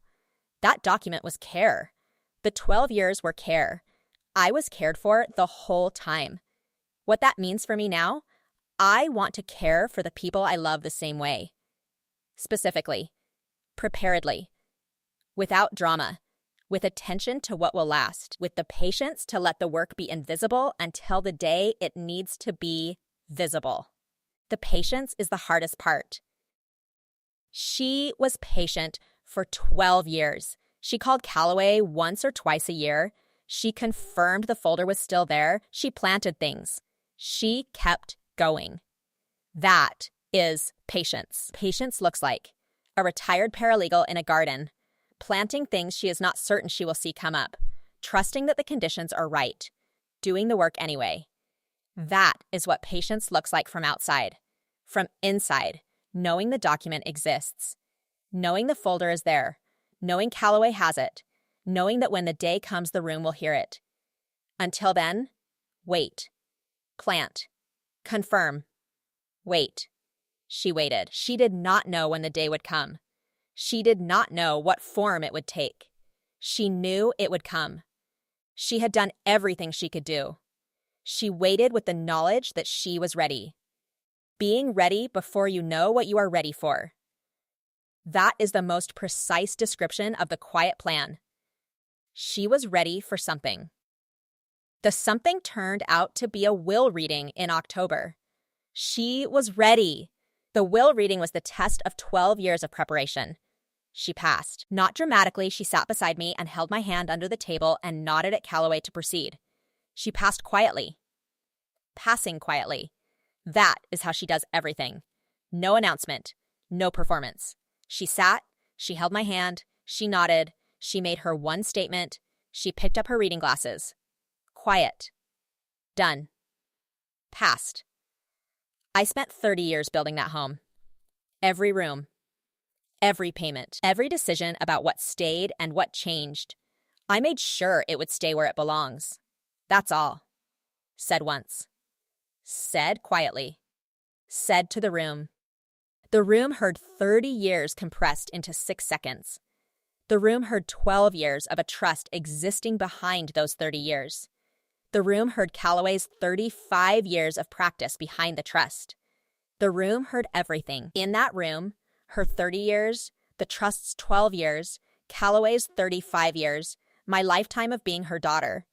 That document was care. The 12 years were care. I was cared for the whole time. What that means for me now, I want to care for the people I love the same way. Specifically, preparedly, without drama, with attention to what will last, with the patience to let the work be invisible until the day it needs to be visible. The patience is the hardest part. She was patient for 12 years. She called Callaway once or twice a year. She confirmed the folder was still there. She planted things. She kept going. That is patience. Patience looks like a retired paralegal in a garden, planting things she is not certain she will see come up, trusting that the conditions are right, doing the work anyway. That is what patience looks like from outside. From inside, knowing the document exists, knowing the folder is there, knowing Calloway has it, knowing that when the day comes, the room will hear it. Until then, wait, plant, confirm, wait. She waited. She did not know when the day would come. She did not know what form it would take. She knew it would come. She had done everything she could do. She waited with the knowledge that she was ready. Being ready before you know what you are ready for. That is the most precise description of the quiet plan. She was ready for something. The something turned out to be a will reading in October. She was ready. The will reading was the test of 12 years of preparation. She passed. Not dramatically, she sat beside me and held my hand under the table and nodded at Calloway to proceed. She passed quietly. Passing quietly. That is how she does everything. No announcement. No performance. She sat, she held my hand, she nodded, she made her one statement, she picked up her reading glasses. Quiet. Done. Passed. I spent 30 years building that home. Every room. Every payment. Every decision about what stayed and what changed. I made sure it would stay where it belongs. That's all. Said once. Said quietly. Said to the room. The room heard 30 years compressed into 6 seconds. The room heard 12 years of a trust existing behind those 30 years. The room heard Calloway's 35 years of practice behind the trust. The room heard everything. In that room, her 30 years, the trust's 12 years, Calloway's 35 years, my lifetime of being her daughter.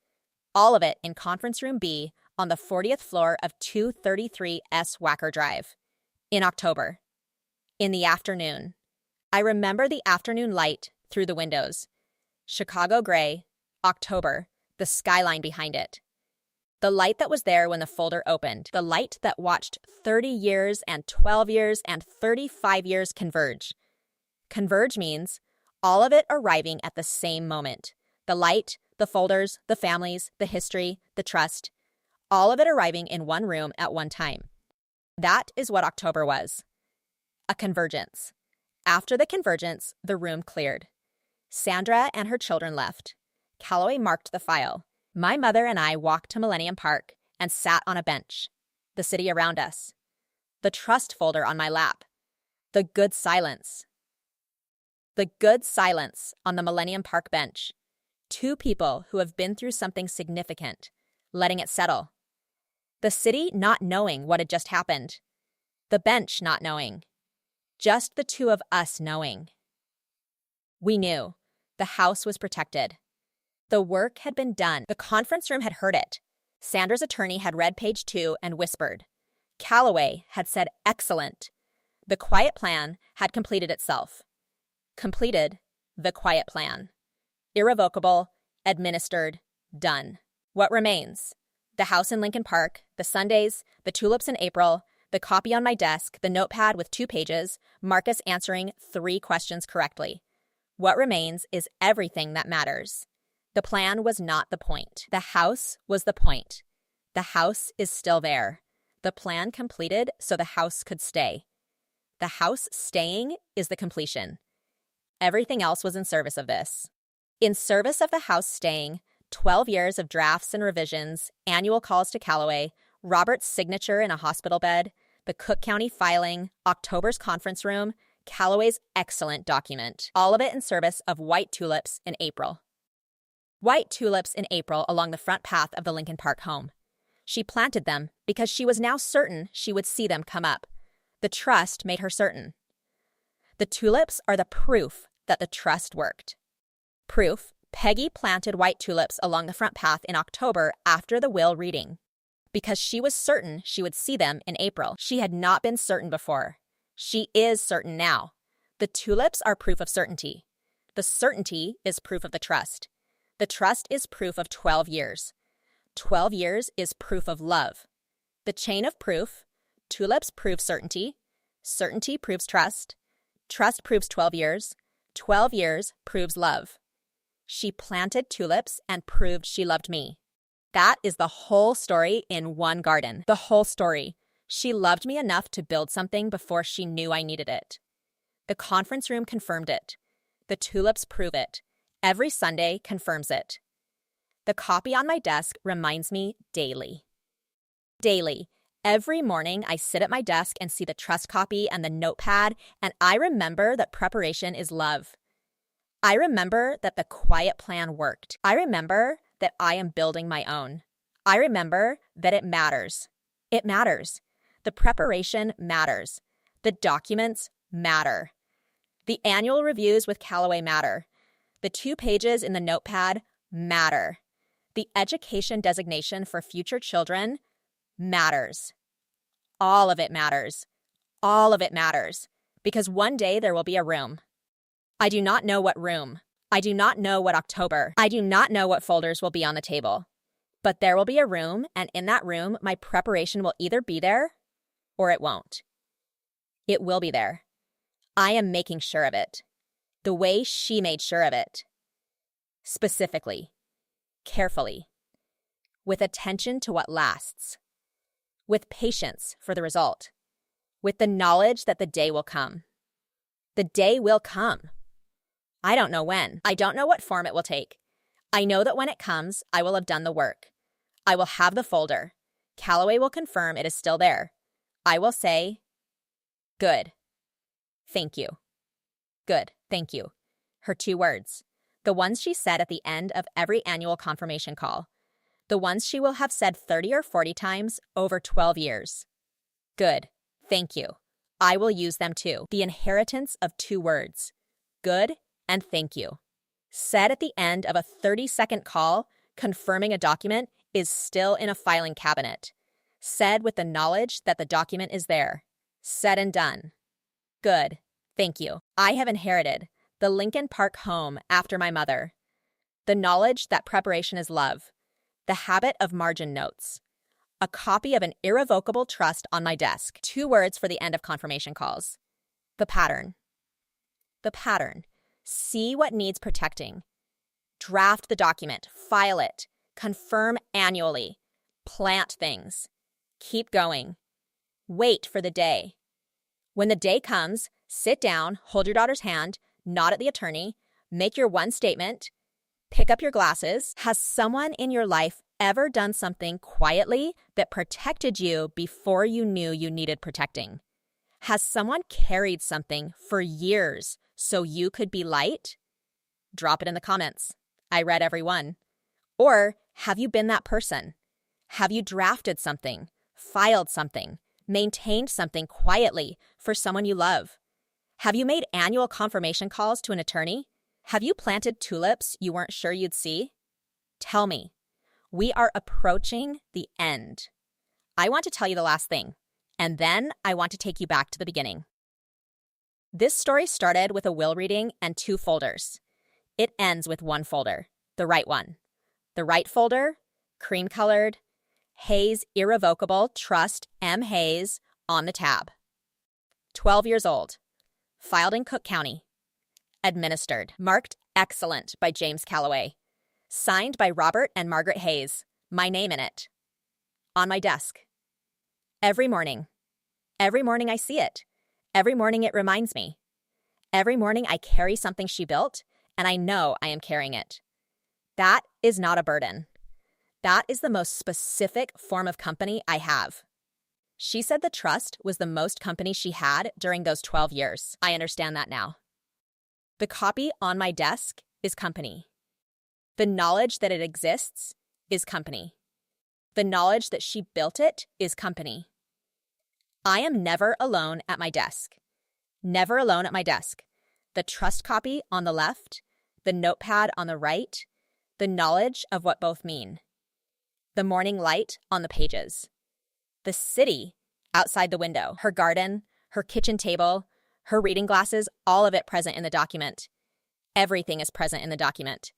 All of it in Conference Room B on the 40th floor of 233 S. Wacker Drive. In October. In the afternoon. I remember the afternoon light through the windows. Chicago gray, October, the skyline behind it. The light that was there when the folder opened. The light that watched 30 years and 12 years and 35 years converge. Converge means all of it arriving at the same moment. The light, the folders, the families, the history, the trust. All of it arriving in one room at one time. That is what October was. A convergence. After the convergence, the room cleared. Sandra and her children left. Calloway marked the file. My mother and I walked to Millennium Park and sat on a bench. The city around us. The trust folder on my lap. The good silence. The good silence on the Millennium Park bench. Two people who have been through something significant, letting it settle. The city not knowing what had just happened. The bench not knowing. Just the two of us knowing. We knew. The house was protected. The work had been done. The conference room had heard it. Sandra's attorney had read page 2 and whispered. Calloway had said excellent. The quiet plan had completed itself. Completed the quiet plan. Irrevocable, administered, done. What remains? The house in Lincoln Park, the Sundays, the tulips in April, the copy on my desk, the notepad with 2 pages, Marcus answering 3 questions correctly. What remains is everything that matters. The plan was not the point. The house was the point. The house is still there. The plan completed so the house could stay. The house staying is the completion. Everything else was in service of this. In service of the house staying, 12 years of drafts and revisions, annual calls to Calloway, Robert's signature in a hospital bed, the Cook County filing, October's conference room, Calloway's excellent document. All of it in service of white tulips in April. White tulips in April along the front path of the Lincoln Park home. She planted them because she was now certain she would see them come up. The trust made her certain. The tulips are the proof that the trust worked. Proof, Peggy planted white tulips along the front path in October after the will reading. Because she was certain she would see them in April. She had not been certain before. She is certain now. The tulips are proof of certainty. The certainty is proof of the trust. The trust is proof of 12 years. 12 years is proof of love. The chain of proof: tulips prove certainty, certainty proves trust, trust proves 12 years, 12 years proves love. She planted tulips and proved she loved me. That is the whole story in one garden. The whole story. She loved me enough to build something before she knew I needed it. The conference room confirmed it. The tulips prove it. Every Sunday confirms it. The copy on my desk reminds me daily. Daily. Every morning I sit at my desk and see the trust copy and the notepad, and I remember that preparation is love. I remember that the quiet plan worked. I remember that I am building my own. I remember that it matters. It matters. The preparation matters. The documents matter. The annual reviews with Callaway matter. The 2 pages in the notepad matter. The education designation for future children matters. All of it matters. All of it matters. Because one day there will be a room. I do not know what room. I do not know what October. I do not know what folders will be on the table. But there will be a room, and in that room, my preparation will either be there or it won't. It will be there. I am making sure of it. The way she made sure of it. Specifically. Carefully. With attention to what lasts. With patience for the result. With the knowledge that the day will come. The day will come. I don't know when. I don't know what form it will take. I know that when it comes, I will have done the work. I will have the folder. Callaway will confirm it is still there. I will say, good. Thank you. Good. Thank you. Her 2 words. The ones she said at the end of every annual confirmation call. The ones she will have said 30 or 40 times over 12 years. Good. Thank you. I will use them too. The inheritance of 2 words. Good and thank you. Said at the end of a 30-second call, confirming a document is still in a filing cabinet. Said with the knowledge that the document is there. Said and done. Good. Thank you. I have inherited the Lincoln Park home after my mother. The knowledge that preparation is love. The habit of margin notes. A copy of an irrevocable trust on my desk. 2 words for the end of confirmation calls. The pattern. The pattern. See what needs protecting. Draft the document. File it. Confirm annually. Plant things. Keep going. Wait for the day. When the day comes, sit down, hold your daughter's hand, nod at the attorney, make your one statement, pick up your glasses. Has someone in your life ever done something quietly that protected you before you knew you needed protecting? Has someone carried something for years so you could be light? Drop it in the comments. I read every one. Or have you been that person? Have you drafted something, filed something, maintained something quietly for someone you love? Have you made annual confirmation calls to an attorney? Have you planted tulips you weren't sure you'd see? Tell me. We are approaching the end. I want to tell you the last thing, and then I want to take you back to the beginning. This story started with a will reading and 2 folders. It ends with 1 folder, the right one. The right folder, cream-colored, Hayes Irrevocable Trust M. Hayes on the tab. 12 years old. Filed in Cook County. Administered. Marked excellent by James Callaway. Signed by Robert and Margaret Hayes. My name in it. On my desk. Every morning. Every morning I see it. Every morning it reminds me. Every morning I carry something she built, and I know I am carrying it. That is not a burden. That is the most specific form of company I have. She said the trust was the most company she had during those 12 years. I understand that now. The copy on my desk is company. The knowledge that it exists is company. The knowledge that she built it is company. I am never alone at my desk. Never alone at my desk. The trust copy on the left, the notepad on the right, the knowledge of what both mean. The morning light on the pages. The city outside the window, her garden, her kitchen table, her reading glasses, all of it present in the document. Everything is present in the document.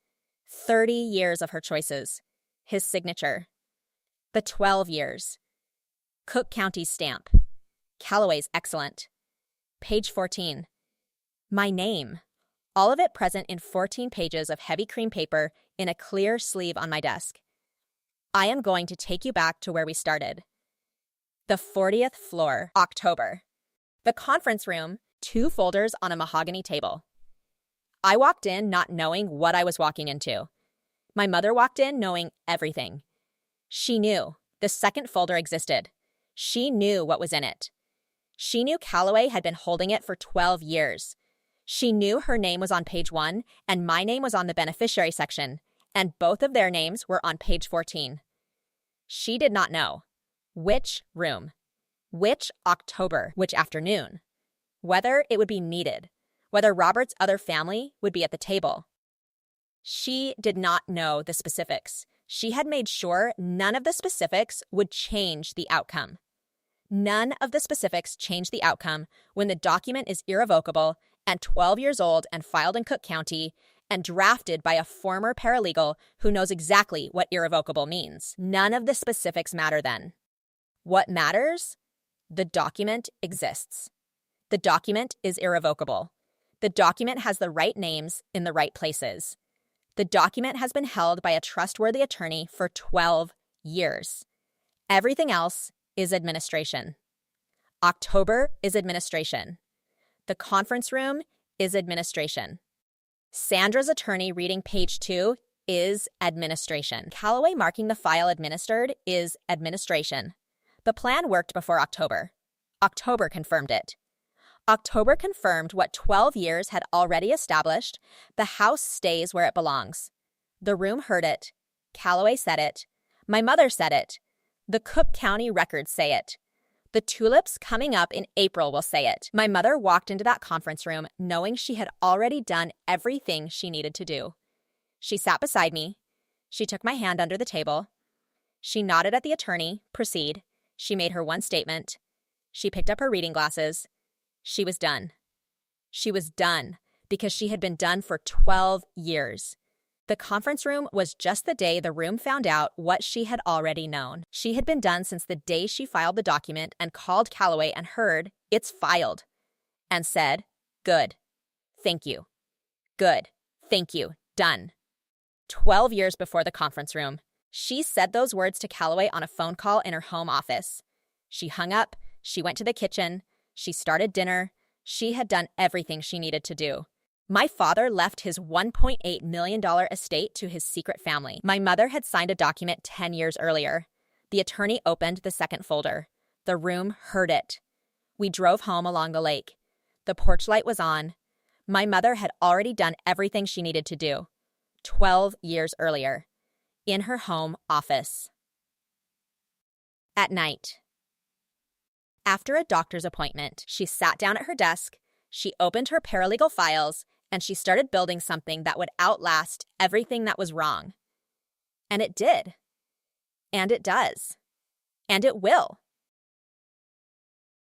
30 years of her choices. His signature. The 12 years. Cook County's stamp. Calloway's excellent. Page 14. My name. All of it present in 14 pages of heavy cream paper in a clear sleeve on my desk. I am going to take you back to where we started. The 40th floor, October. The conference room, 2 folders on a mahogany table. I walked in not knowing what I was walking into. My mother walked in knowing everything. She knew the second folder existed. She knew what was in it. She knew Calloway had been holding it for 12 years. She knew her name was on page 1 and my name was on the beneficiary section, and both of their names were on page 14. She did not know which room, which October, which afternoon, whether it would be needed, whether Robert's other family would be at the table. She did not know the specifics. She had made sure none of the specifics would change the outcome. None of the specifics change the outcome when the document is irrevocable and 12 years old and filed in Cook County and drafted by a former paralegal who knows exactly what irrevocable means. None of the specifics matter then. What matters? The document exists. The document is irrevocable. The document has the right names in the right places. The document has been held by a trustworthy attorney for 12 years. Everything else is administration. October is administration. The conference room is administration. Sandra's attorney reading page 2 is administration. Calloway marking the file administered is administration. The plan worked before October. October confirmed it. October confirmed what 12 years had already established. The house stays where it belongs. The room heard it. Calloway said it. My mother said it. The Cook County records say it. The tulips coming up in April will say it. My mother walked into that conference room knowing she had already done everything she needed to do. She sat beside me. She took my hand under the table. She nodded at the attorney. Proceed. She made her one statement. She picked up her reading glasses. She was done. She was done because she had been done for 12 years. The conference room was just the day the room found out what she had already known. She had been done since the day she filed the document and called Calloway and heard, "It's filed," and said, "Good. Thank you. Good. Thank you. Done." 12 years before the conference room. She said those words to Calloway on a phone call in her home office. She hung up. She went to the kitchen. She started dinner. She had done everything she needed to do. My father left his $1.8 million estate to his secret family. My mother had signed a document 10 years earlier. The attorney opened the second folder. The room heard it. We drove home along the lake. The porch light was on. My mother had already done everything she needed to do. 12 years earlier. In her home office. At night. After a doctor's appointment, she sat down at her desk, she opened her paralegal files, and she started building something that would outlast everything that was wrong. And it did. And it does. And it will.